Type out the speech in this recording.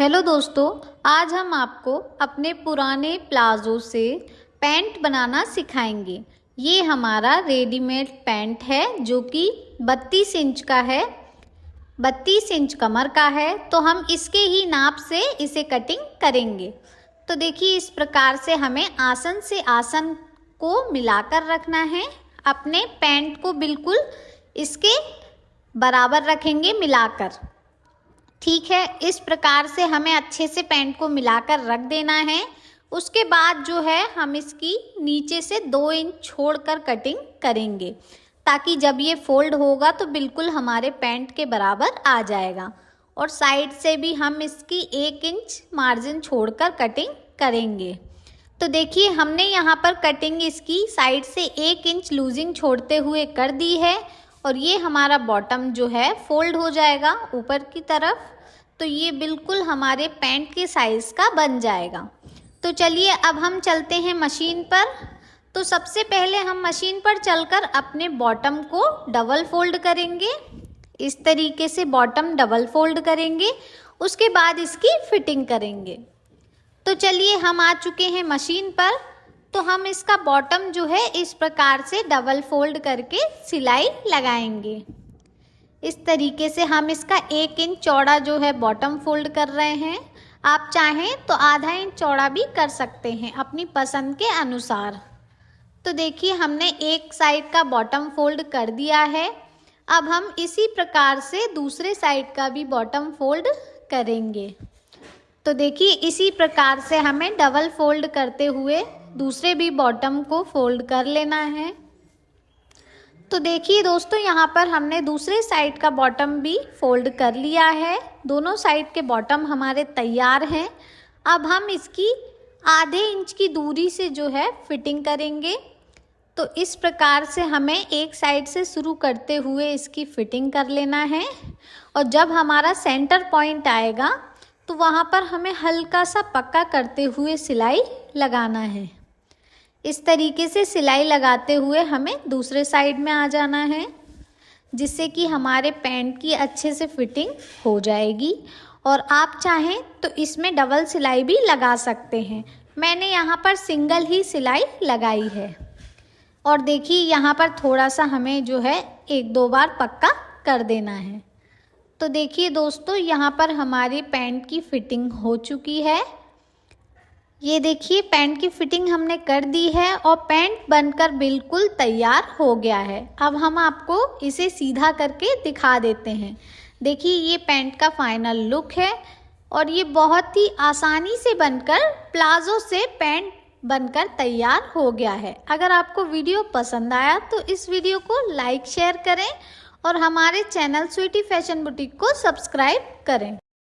Hello दोस्तों, आज हम आपको अपने पुराने प्लाजो से पैंट बनाना सिखाएंगे। ये हमारा रेडीमेड पैंट है जो कि 32 इंच का है, 32 इंच कमर का है। तो हम इसके ही नाप से इसे कटिंग करेंगे। तो देखिए, इस प्रकार से हमें आसन से आसन को मिलाकर रखना है। अपने पैंट को बिल्कुल इसके बराबर रखेंगे मिलाकर। ठीक है, इस प्रकार से हमें अच्छे से पैंट को मिलाकर रख देना है। उसके बाद जो है हम इसकी नीचे से 2 इंच छोड़कर कटिंग करेंगे, ताकि जब ये फोल्ड होगा तो बिल्कुल हमारे पैंट के बराबर आ जाएगा। और साइड से भी हम इसकी 1 इंच मार्जिन छोड़कर कटिंग करेंगे। तो देखिए, हमने यहाँ पर कटिंग इसकी साइड से 1 इंच लूजिंग छोड़ते हुए कर दी है। और ये हमारा बॉटम जो है फोल्ड हो जाएगा ऊपर की तरफ। तो ये बिल्कुल हमारे पैंट के साइज़ का बन जाएगा। तो चलिए अब हम चलते हैं मशीन पर। तो सबसे पहले हम मशीन पर चलकर अपने बॉटम को डबल फोल्ड करेंगे। इस तरीके से बॉटम डबल फोल्ड करेंगे, उसके बाद इसकी फिटिंग करेंगे। तो चलिए, हम आ चुके हैं मशीन पर। तो हम इसका बॉटम जो है इस प्रकार से डबल फोल्ड करके सिलाई लगाएंगे। इस तरीके से हम इसका 1 इंच चौड़ा जो है बॉटम फोल्ड कर रहे हैं। आप चाहें तो आधा इंच चौड़ा भी कर सकते हैं अपनी पसंद के अनुसार। तो देखिए, हमने एक साइड का बॉटम फोल्ड कर दिया है। अब हम इसी प्रकार से दूसरे साइड का भी बॉटम फोल्ड करेंगे। तो देखिए, इसी प्रकार से हमें डबल फोल्ड करते हुए दूसरे भी बॉटम को फोल्ड कर लेना है। तो देखिए दोस्तों, यहाँ पर हमने दूसरे साइड का बॉटम भी फोल्ड कर लिया है। दोनों साइड के बॉटम हमारे तैयार हैं। अब हम इसकी आधे इंच की दूरी से जो है फिटिंग करेंगे। तो इस प्रकार से हमें एक साइड से शुरू करते हुए इसकी फिटिंग कर लेना है। और जब हमारा सेंटर पॉइंट आएगा तो वहाँ पर हमें हल्का सा पक्का करते हुए सिलाई लगाना है। इस तरीके से सिलाई लगाते हुए हमें दूसरे साइड में आ जाना है, जिससे कि हमारे पैंट की अच्छे से फिटिंग हो जाएगी। और आप चाहें तो इसमें डबल सिलाई भी लगा सकते हैं। मैंने यहाँ पर सिंगल ही सिलाई लगाई है। और देखिए, यहाँ पर थोड़ा सा हमें जो है 1-2 बार पक्का कर देना है। तो देखिए दोस्तों, यहाँ पर हमारी पैंट की फिटिंग हो चुकी है। ये देखिए, पैंट की फिटिंग हमने कर दी है और पैंट बनकर बिल्कुल तैयार हो गया है। अब हम आपको इसे सीधा करके दिखा देते हैं। देखिए, ये पैंट का फाइनल लुक है और ये बहुत ही आसानी से बनकर प्लाजो से पैंट बनकर तैयार हो गया है। अगर आपको वीडियो पसंद आया तो इस वीडियो को लाइक शेयर करें और हमारे चैनल स्वीटी फैशन बुटीक को सब्सक्राइब करें।